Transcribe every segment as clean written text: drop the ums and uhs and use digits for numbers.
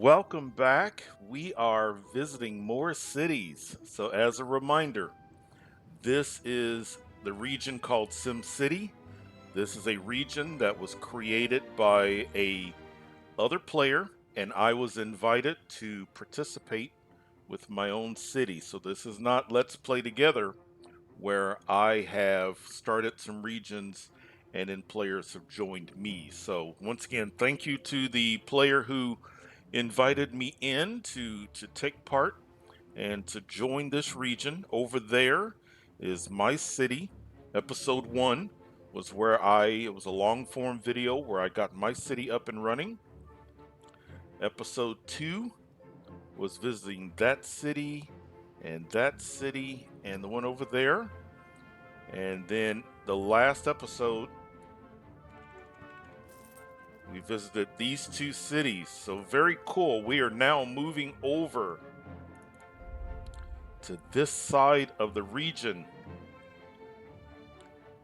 Welcome back. We are visiting more cities. So, as a reminder, this is the region called SimCity. This is a region that was created by a other player, and I was invited to participate with my own city. So, this is not Let's Play Together, where I have started some regions and then players have joined me. So once again, thank you to the player who invited me in to take part and to join this region. Over there is my city. Episode 1 was where it was a long form video where I got my city up and running. Episode 2 was visiting that city and the one over there. And then the last episode, we visited these two cities. So very cool. We are now moving over to this side of the region.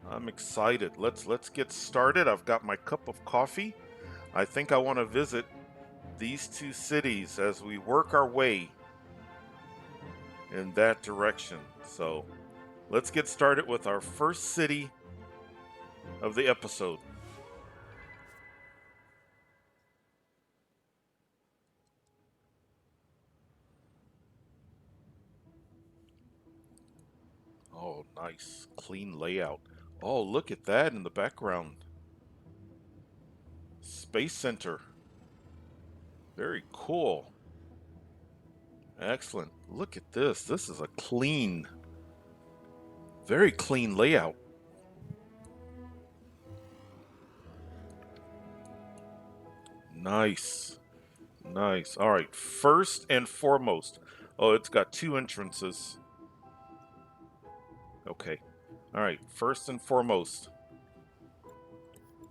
I'm excited. Let's get started. I've got my cup of coffee. I think I want to visit these two cities as we work our way in that direction. So let's get started with our first city of the episode. Oh, nice. Clean layout. Oh, look at that in the background. Space Center. Very cool. Excellent. Look at this. This is a very clean layout. Nice. Nice. All right. First and foremost. Oh, it's got two entrances. Okay. All right. First and foremost.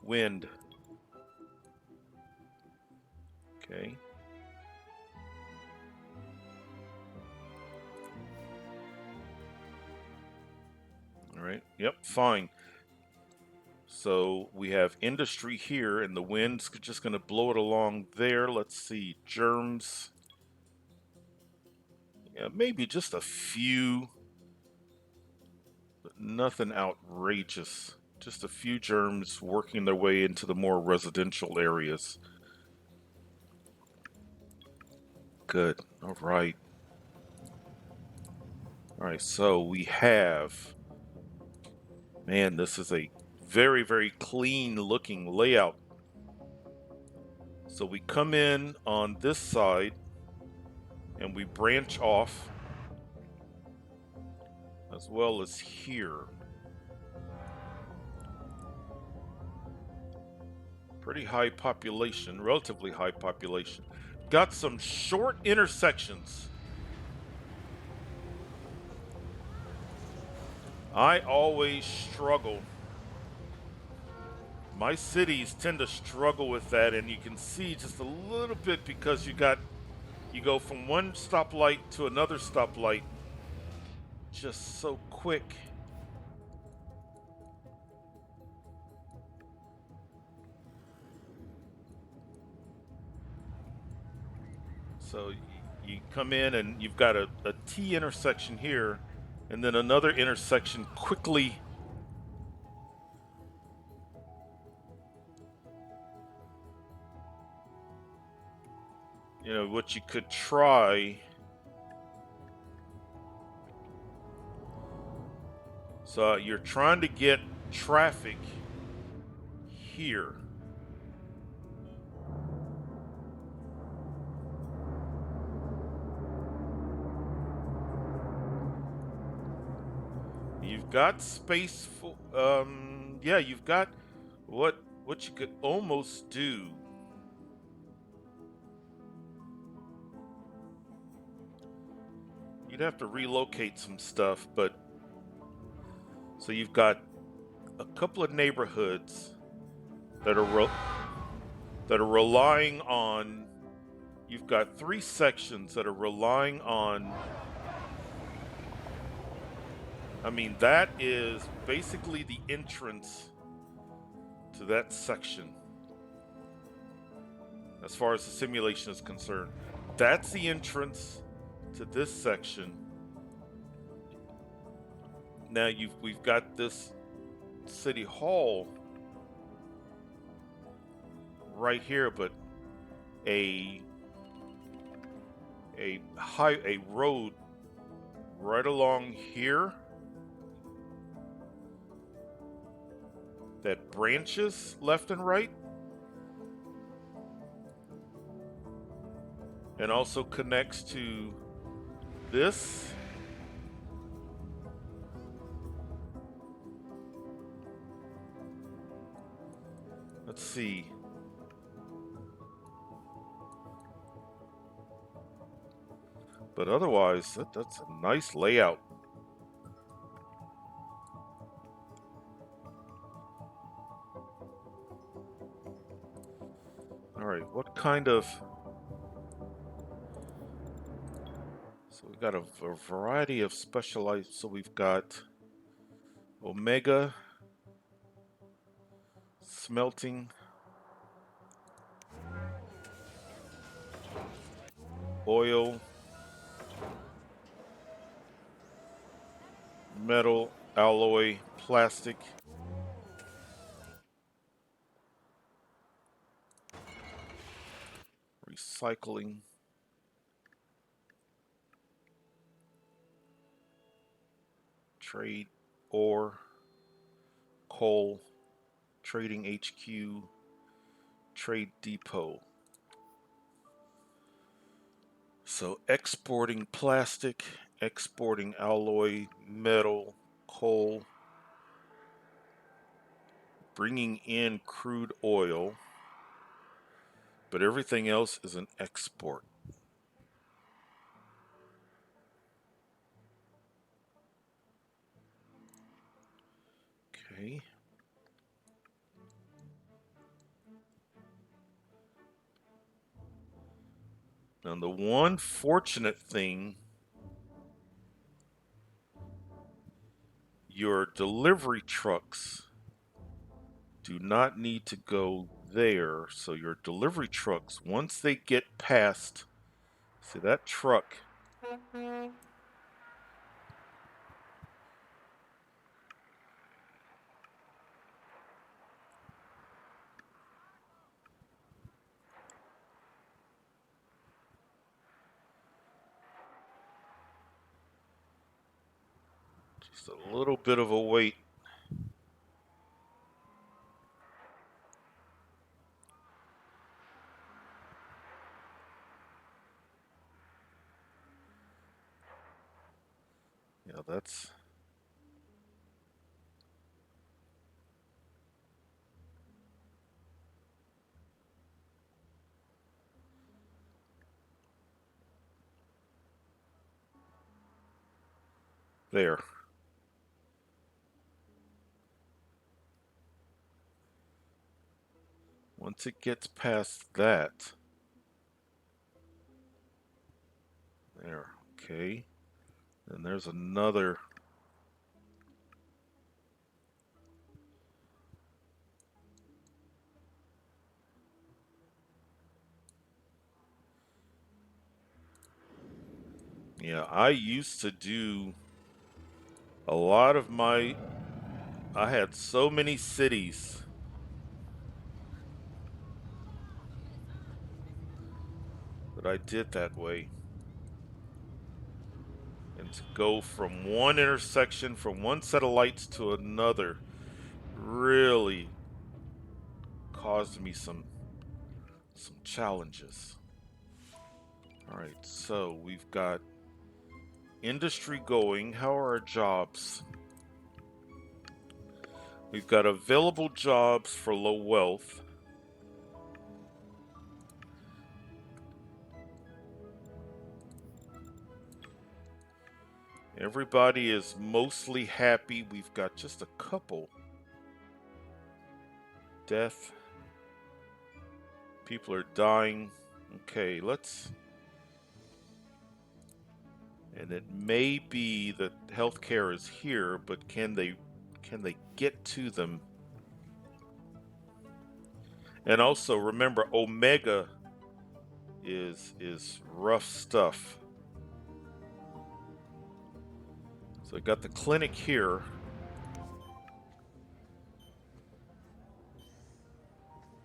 Wind. Okay. All right. Yep. Fine. So we have industry here, and the wind's just going to blow it along there. Let's see. Germs. Yeah, maybe just a few, but nothing outrageous. Just a few germs working their way into the more residential areas. Good. All right. All right. So we have, man, this is a very, very clean looking layout. So we come in on this side and we branch off as well as here. Pretty high population, relatively high population. Got some short intersections. I always struggle. My cities tend to struggle with that, and you can see just a little bit because you go from one stoplight to another stoplight just so quick. So you come in and you've got a T intersection here, and then another intersection quickly. You know, what you could try. So you're trying to get traffic here. You've got space for, yeah, you've got what you could almost do. You'd have to relocate some stuff, but so you've got a couple of neighborhoods that are relying on. You've got three sections that are relying on. I mean, that is basically the entrance to that section. as far as the simulation is concerned. That's the entrance to this section. Now we've got this city hall right here, but a a road right along here that branches left and right, and also connects to this. Let's see. But otherwise, that's a nice layout. All right, what kind of... So we've got a variety of specialized... So we've got Omega, smelting, oil, metal, alloy, plastic, recycling, trade, ore, coal, trading HQ, trade depot. So exporting plastic, exporting alloy, metal, coal, bringing in crude oil, but everything else is an export. Okay. Now the one fortunate thing, your delivery trucks do not need to go there. So your delivery trucks, once they get past, see that truck, just a little bit of a wait. Yeah, that's... there. Once it gets past that, there, okay. And there's another... Yeah, I used to do a lot of my... I had so many cities that I did that way. And to go from one intersection, from one set of lights to another, really caused me some challenges. All right, so we've got industry going. How are our jobs? We've got available jobs for low wealth. Everybody is mostly happy. We've got just a couple. Death. People are dying. Okay, let's... And it may be that healthcare is here, but can they get to them? And also remember, Omega is rough stuff. So I got the clinic here.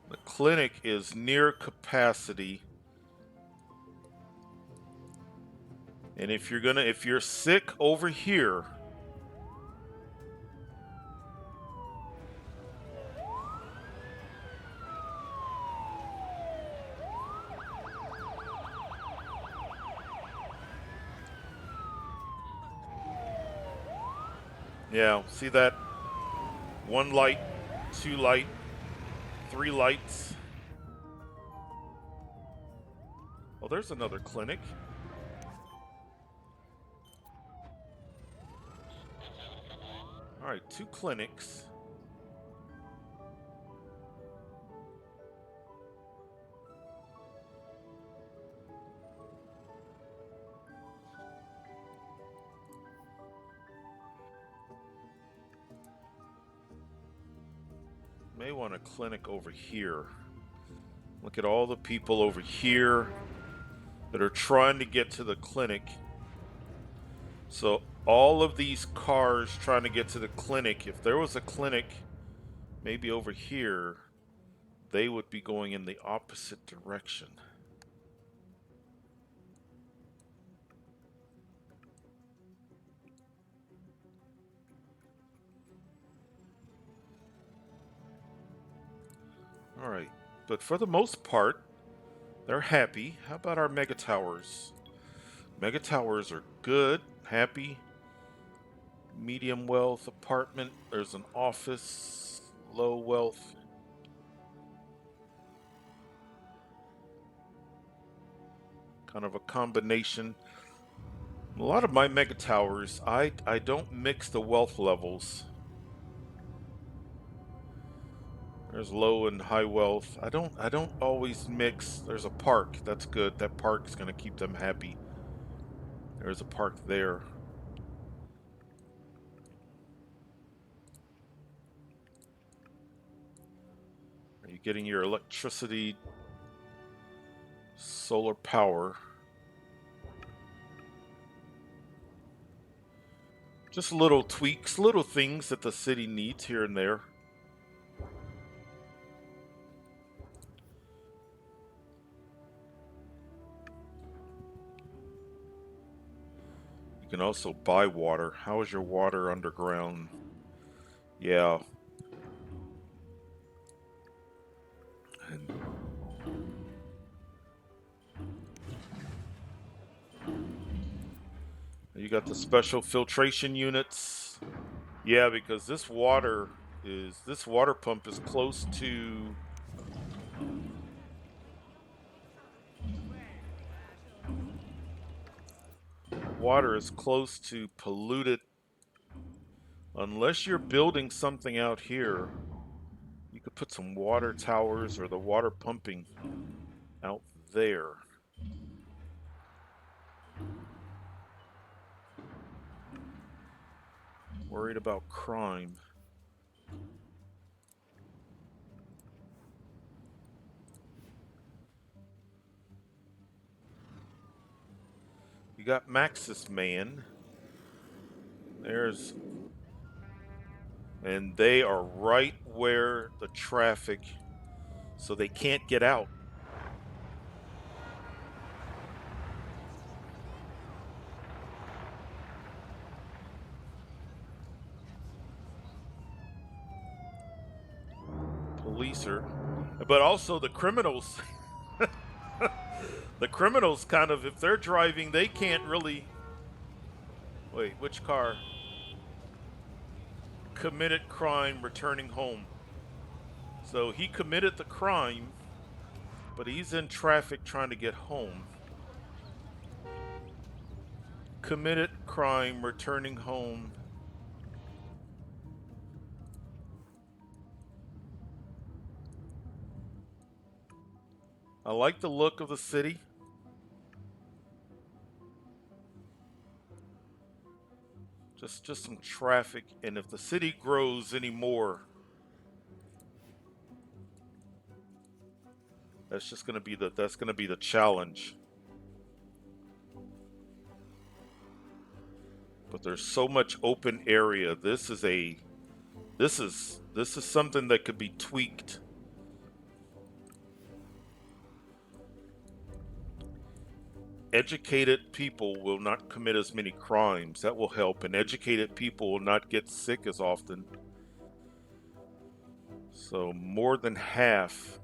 The clinic is near capacity. And if you're sick over here, yeah, see that? One light, two light, three lights. Oh, there's another clinic. All right, two clinics. May want a clinic over here. Look at all the people over here that are trying to get to the clinic. So all of these cars trying to get to the clinic, if there was a clinic maybe over here, they would be going in the opposite direction. All right, but for the most part, they're happy. How about our mega towers? Mega towers are good, happy. Medium wealth apartment. There's an office. Low wealth. Kind of a combination. A lot of my mega towers, I don't mix the wealth levels. There's low and high wealth. I don't always mix. There's a park. That's good. That park is going to keep them happy. There's a park there. Are you getting your electricity, solar power? Just little tweaks, little things that the city needs here and there. You can also buy water. How is your water underground? Yeah. And you got the special filtration units. Yeah, because this water pump is close to polluted. Unless you're building something out here, you could put some water towers or the water pumping out there. Worried about crime. You got Maxis Man. There's and they are right where the traffic, so they can't get out. Police are, but also the criminals. The criminals kind of, if they're driving, they can't really. Wait, which car? Committed crime returning home. So he committed the crime, but he's in traffic trying to get home. Committed crime returning home. I like the look of the city. Just some traffic, and if the city grows anymore, That's just going to be the challenge. But there's so much open area. This is something that could be tweaked. Educated people will not commit as many crimes. That will help. And educated people will not get sick as often. So more than half.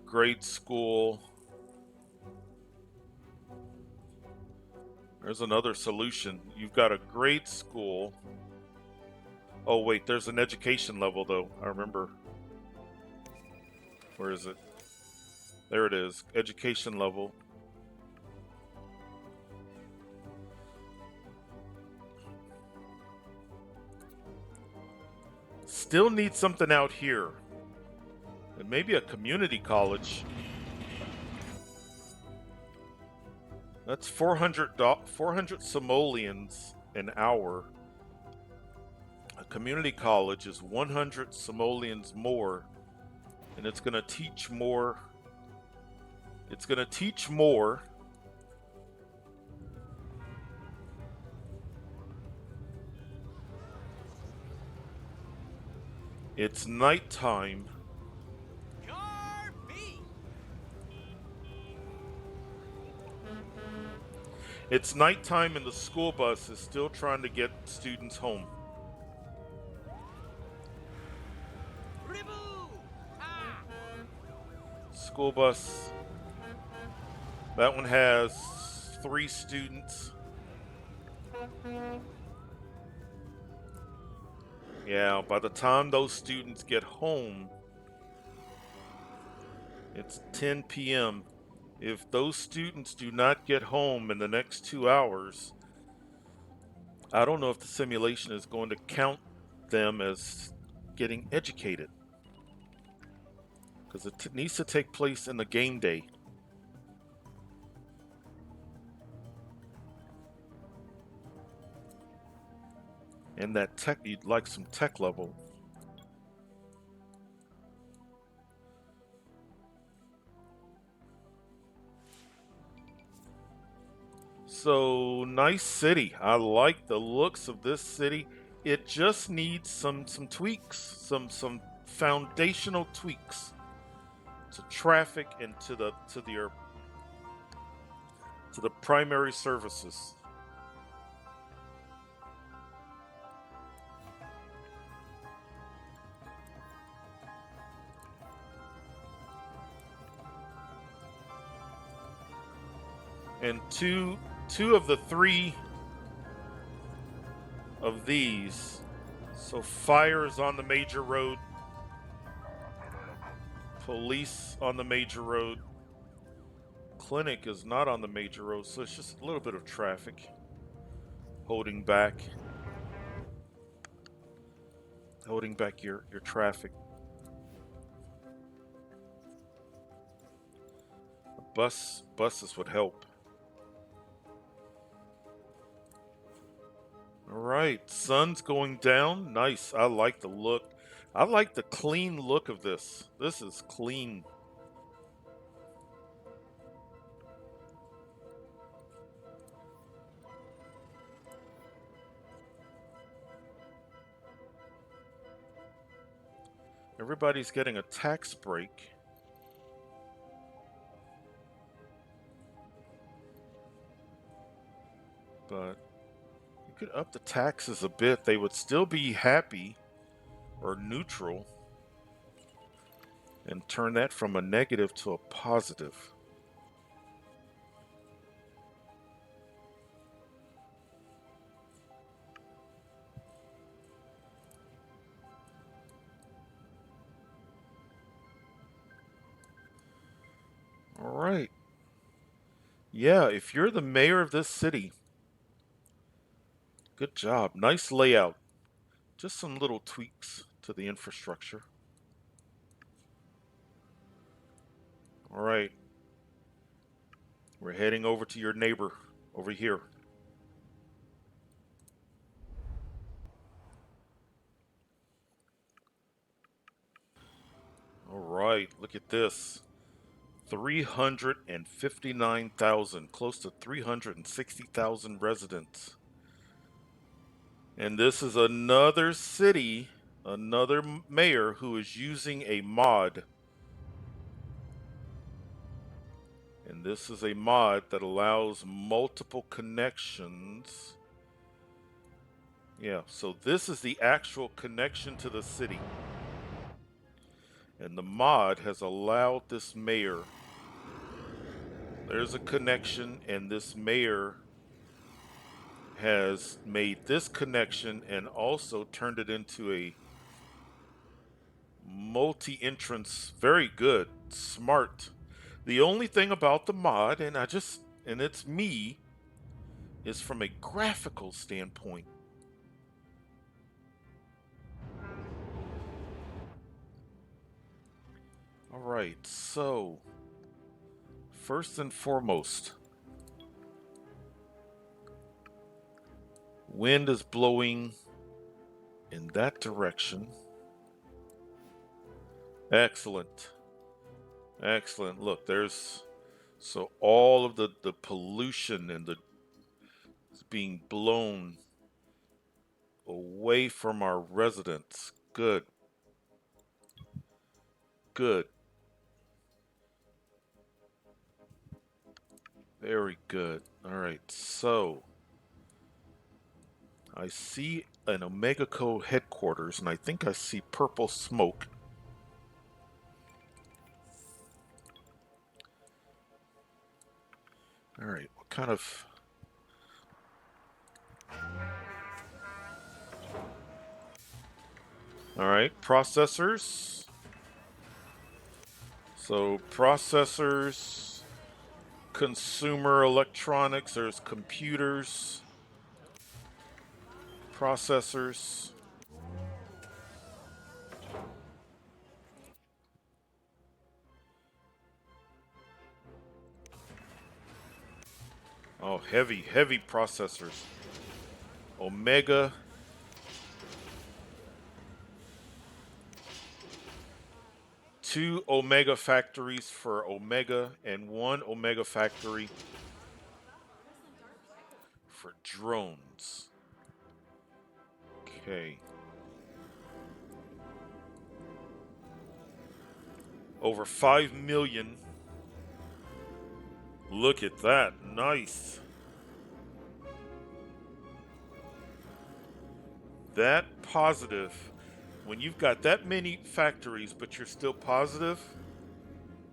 Grade school. There's another solution. You've got a grade school. Oh wait, there's an education level though. I remember. Where is it? There it is. Education level. Still need something out here. And maybe a community college. That's 400 simoleons an hour. A community college is 100 simoleons more. And it's going to teach more. It's going to teach more. It's nighttime. It's nighttime and the school bus is still trying to get students home. School bus. That one has 3 students. Yeah, by the time those students get home, it's 10 p.m. If those students do not get home in the next 2 hours, I don't know if the simulation is going to count them as getting educated. Because it needs to take place in the game day. And that tech, you'd like some tech level. So, nice city. I like the looks of this city. It just needs some tweaks, some foundational tweaks to traffic and to the primary services. And two of the 3 of these. So fire is on the major road. Police on the major road. Clinic is not on the major road, so it's just a little bit of traffic holding back your traffic. Buses would help. All right, sun's going down. Nice. I like the look. I like the clean look of this. This is clean. Everybody's getting a tax break. But you could up the taxes a bit. They would still be happy or neutral and turn that from a negative to a positive. All right. Yeah, if you're the mayor of this city, good job. Nice layout. Just some little tweaks to the infrastructure. All right. We're heading over to your neighbor over here. right, look at this. 359,000, close to 360,000 residents. And this is another city, another mayor who is using a mod. And this is a mod that allows multiple connections. Yeah, so this is the actual connection to the city. And the mod has allowed this mayor. There's a connection, and this mayor has made this connection and also turned it into a multi-entrance. Very good, smart. The only thing about the mod, and it's me, is from a graphical standpoint. All right, so first and foremost, wind is blowing in that direction. Excellent. Excellent. Look, so all of the pollution and the is being blown away from our residents. Good. Good. Very good. All right. So I see an Omega Co headquarters, and I think I see purple smoke. All right. What kind of... All right. Processors. So processors, consumer electronics, there's computers, processors. Oh, heavy, heavy processors. Omega. Two Omega factories for Omega and one Omega factory for drones. Okay. Over 5 million. Look at that. Nice. That positive. When you've got that many factories, but you're still positive,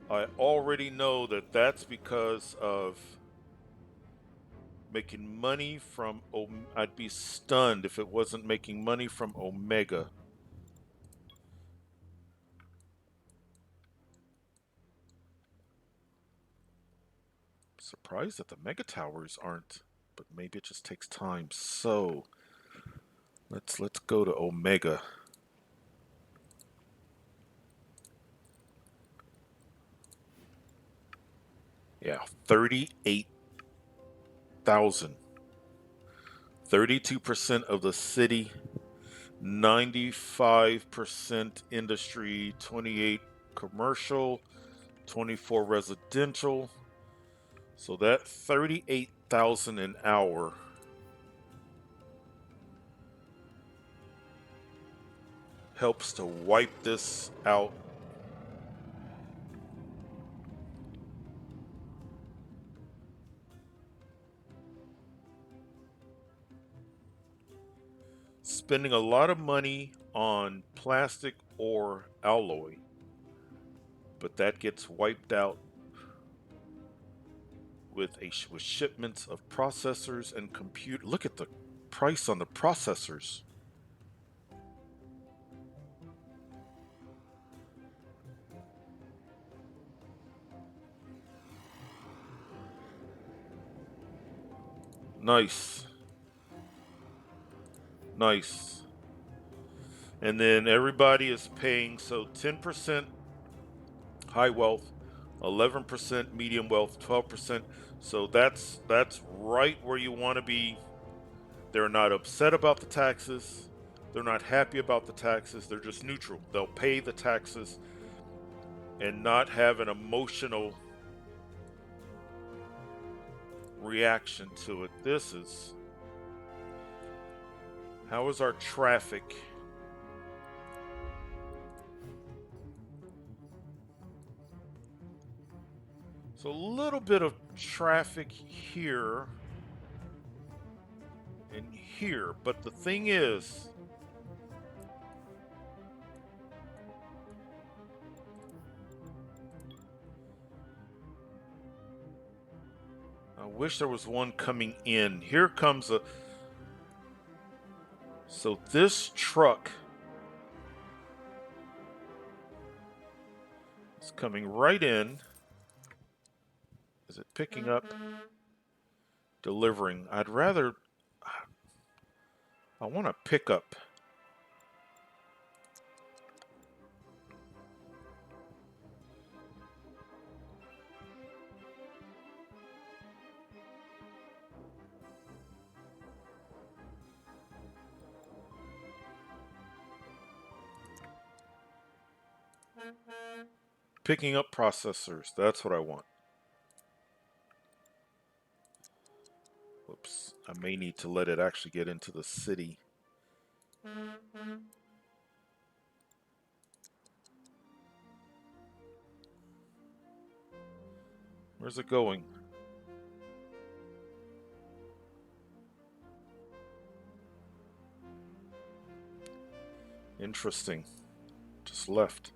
I already know that that's because of making money from... I'd be stunned if it wasn't making money from Omega. Surprised that the mega towers aren't, but maybe it just takes time. So let's go to Omega. Yeah, 38,000. 32% of the city, 95% industry, 28 commercial, 24 residential. So that 38,000 an hour helps to wipe this out. Spending a lot of money on plastic or alloy, but that gets wiped out with shipments of processors and compute. Look at the price on the processors. Nice. Nice. And then everybody is paying, so 10% high wealth, 11% medium wealth, 12%. So that's right where you want to be. They're not upset about the taxes. They're not happy about the taxes. They're just neutral. They'll pay the taxes. and not have an emotional reaction to it. How is our traffic? So a little bit of traffic here and here, but the thing is, I wish there was one coming in. Here comes a. So this truck is coming right in. Is it picking up? Delivering. I want to pick up. Picking up processors. That's what I want. Whoops. I may need to let it actually get into the city. Where's it going? Interesting. Just left.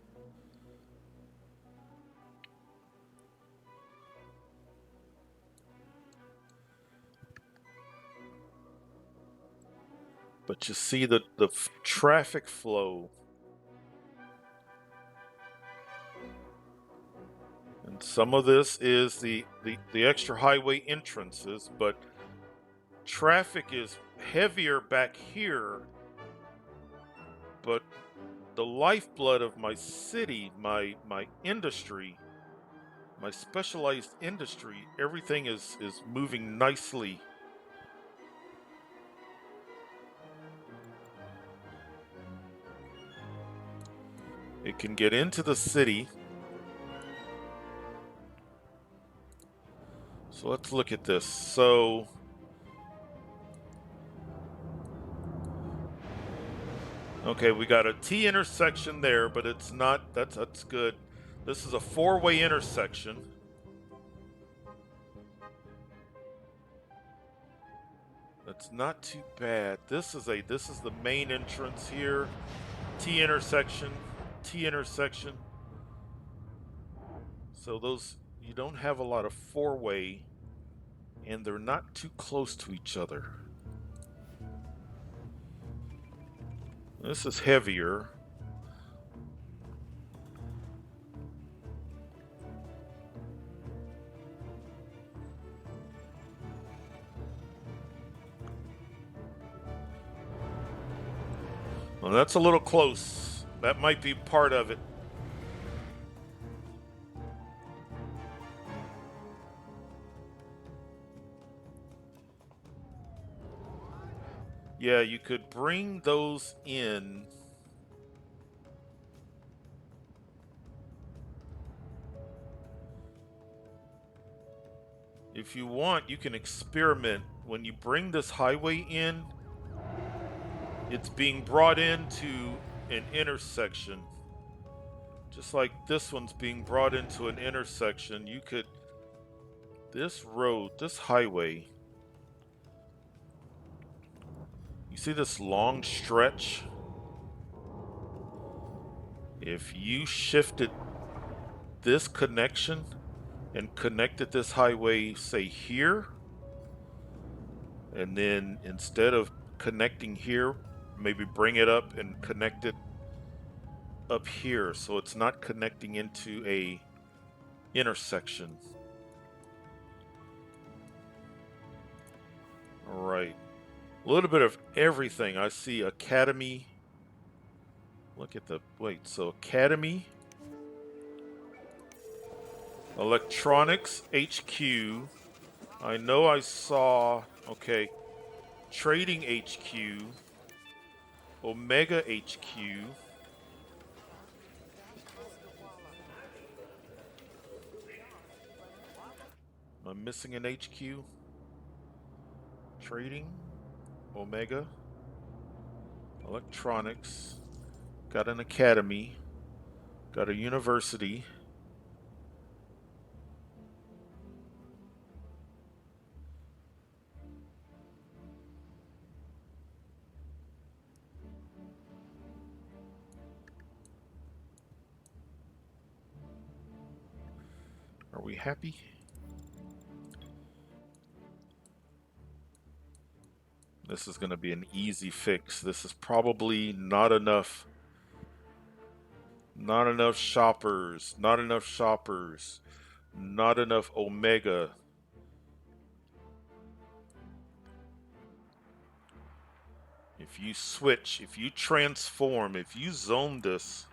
But you see the traffic flow. And some of this is the extra highway entrances, but traffic is heavier back here. But the lifeblood of my city, my industry, my specialized industry, everything is moving nicely. It can get into the city. So let's look at this. So okay, we got a T intersection there, but it's not, that's good. This is a four-way intersection. That's not too bad. This is the main entrance here. T intersection, T intersection. So those, you don't have a lot of four-way, and they're not too close to each other. This is heavier. Well, that's a little close. That might be part of it. Yeah, you could bring those in. If you want, you can experiment. When you bring this highway in, it's being brought into an intersection. Just like this one's being brought into an intersection, you could, this road, this highway, you see this long stretch? If you shifted this connection and connected this highway, say here, and then instead of connecting here, maybe bring it up and connect it up here, so it's not connecting into a intersection. All right, a little bit of everything. I see Academy. Look at the, wait, so Academy, Electronics HQ. I know I saw, okay, Trading HQ, Omega HQ. Am I missing an HQ? Trading, Omega, electronics, got an academy, got a university. Are we happy? This is going to be an easy fix. This is probably not enough. Not enough shoppers. Not enough shoppers. Not enough Omega. If you switch, if you transform, if you zone this,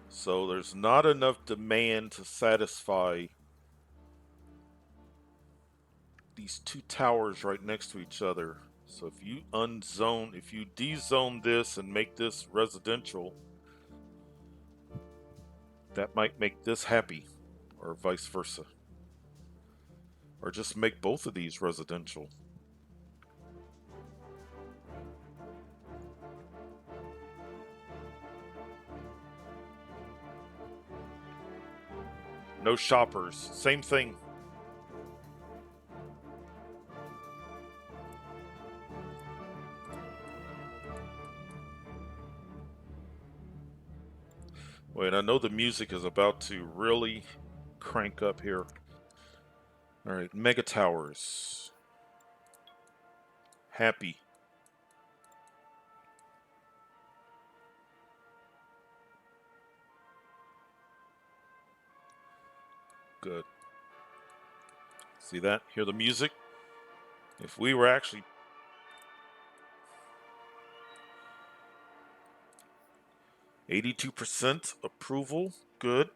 so there's not enough demand to satisfy these two towers right next to each other. So if you unzone, if you dezone this and make this residential, that might make this happy, or vice versa. Or just make both of these residential. No shoppers. Same thing. Wait, I know the music is about to really crank up here. All right, mega towers. Happy. Good. See that? Hear the music? If we were actually 82% approval, good.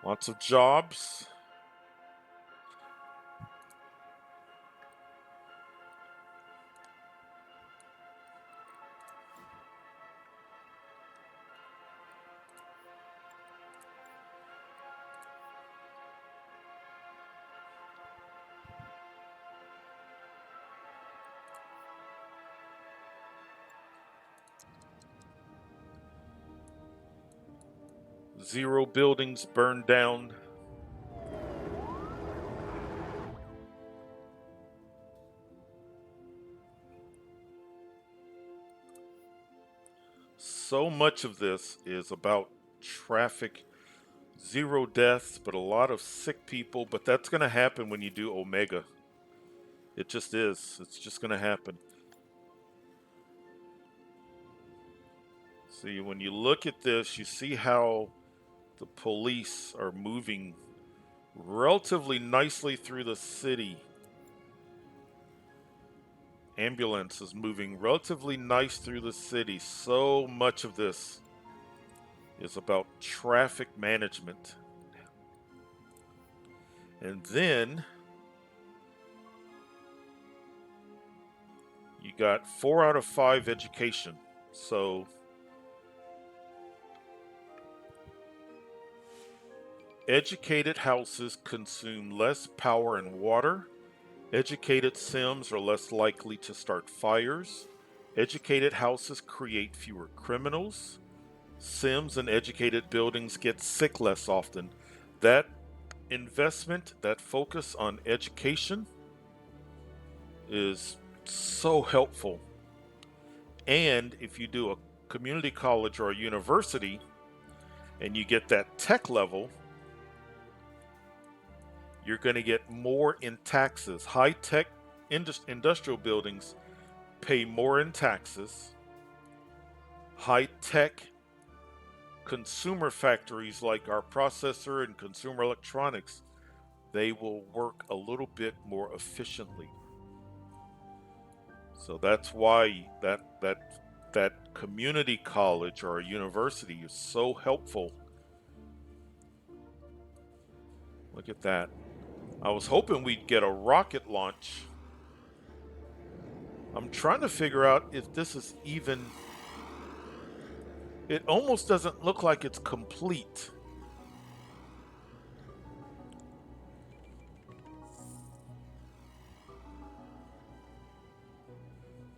Lots of jobs. Zero buildings burned down. So much of this is about traffic. Zero deaths, but a lot of sick people. But that's going to happen when you do Omega. It just is. It's just going to happen. See, when you look at this, you see how the police are moving relatively nicely through the city. Ambulance is moving relatively nice through the city. So much of this is about traffic management. And then you got 4 out of 5 education. So educated houses consume less power and water. Educated Sims are less likely to start fires. Educated houses create fewer criminals. Sims in educated buildings get sick less often. That investment, that focus on education is so helpful. And if you do a community college or a university and you get that tech level, you're going to get more in taxes. High tech industrial buildings pay more in taxes. High tech consumer factories like our processor and consumer electronics, they will work a little bit more efficiently. So that's why that community college or a university is so helpful. Look at that. I was hoping we'd get a rocket launch. I'm trying to figure out if this is even. It almost doesn't look like it's complete.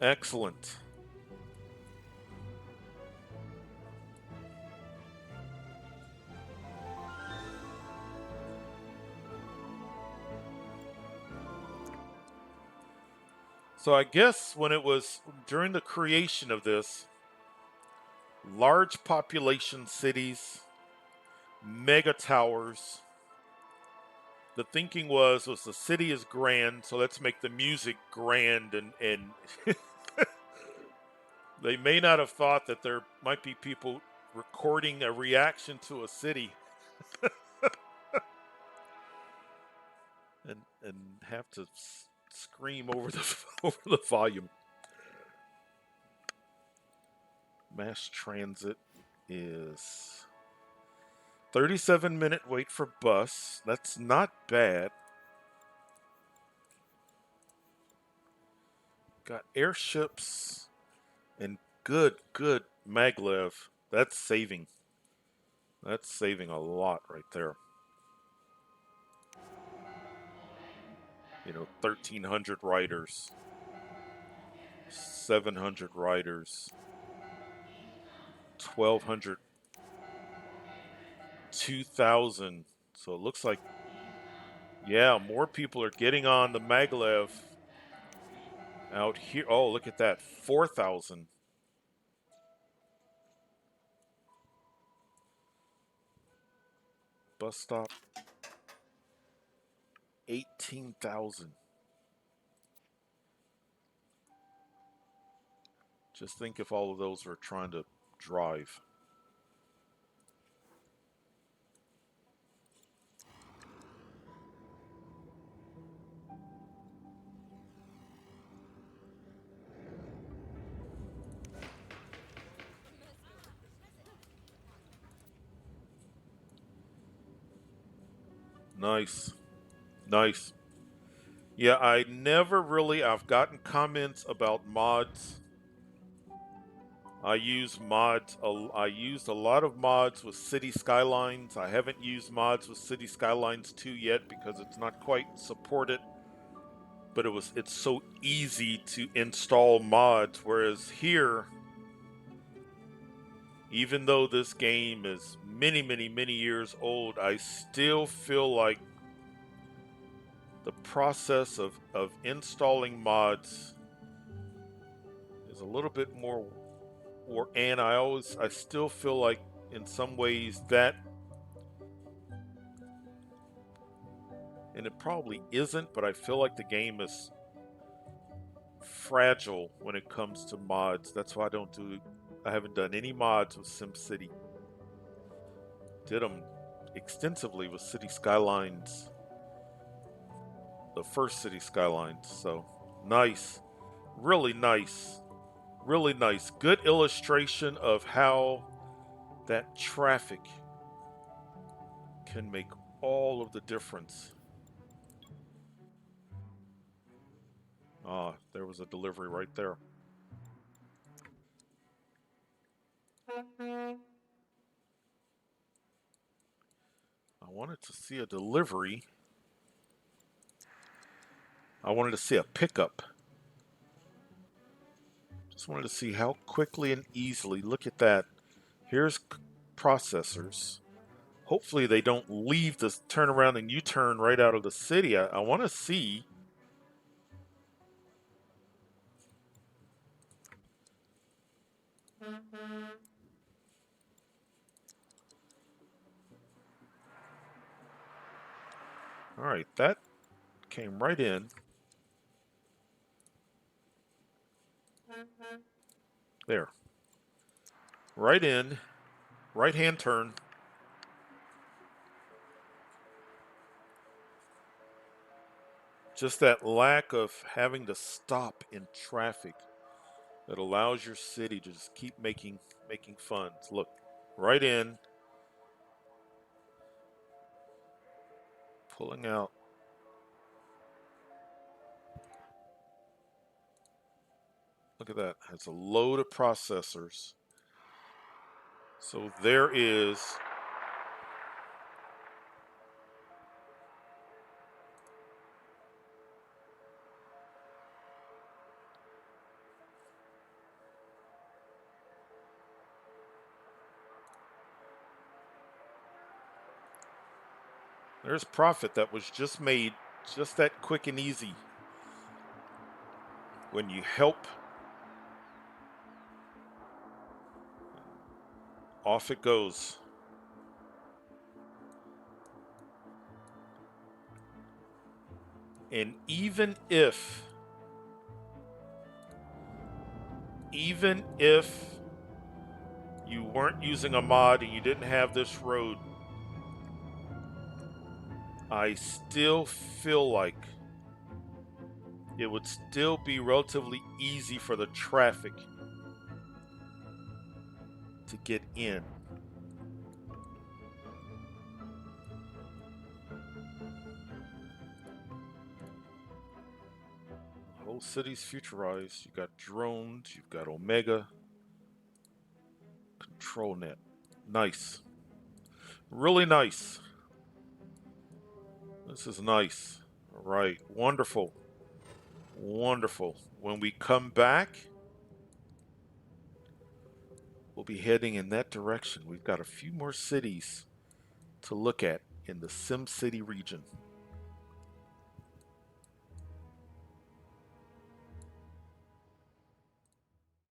Excellent. So I guess when it was during the creation of this, large population cities, mega towers, the thinking was the city is grand, so let's make the music grand and they may not have thought that there might be people recording a reaction to a city and have to scream over the over the volume. Mass transit is 37-minute wait for bus. That's not bad. Got airships and good maglev. That's saving. That's saving a lot right there. 1,300 riders, 700 riders, 1,200, 2,000. So it looks like, yeah, more people are getting on the maglev out here. Oh, look at that, 4,000. Bus stop, 18,000. Just think if all of those were trying to drive. Nice. Nice. Yeah, I've gotten comments about mods. I used a lot of mods with City Skylines. I haven't used mods with City Skylines 2 yet because it's not quite supported, but it's so easy to install mods, whereas here, even though this game is many years old, I still feel like the process of installing mods is a little bit more, and I still feel like in some ways that, and it probably isn't, but I feel like the game is fragile when it comes to mods. That's why I haven't done any mods with SimCity. Did them extensively with City Skylines, the first City Skylines. So nice, really nice, really nice. Good illustration of how that traffic can make all of the difference. Ah, there was a delivery right there. I wanted to see a delivery. I wanted to see a pickup. Just wanted to see how quickly and easily. Look at that. Here's processors. Hopefully they don't leave this turn around and U-turn right out of the city. I want to see. All right, that came right in. There. Right in. Right hand turn. Just that lack of having to stop in traffic that allows your city to just keep making funds. Look, right in, pulling out. Look at that. It's a load of processors. So there is There's profit that was just made just that quick and easy when you help. Off it goes. And even if you weren't using a mod and you didn't have this road, I still feel like it would still be relatively easy for the traffic to get in. The whole city's futurized. You got drones, you've got Omega, control net. Nice. Really nice. This is nice. All right. Wonderful. Wonderful. When we come back, we'll be heading in that direction. We've got a few more cities to look at in the SimCity region.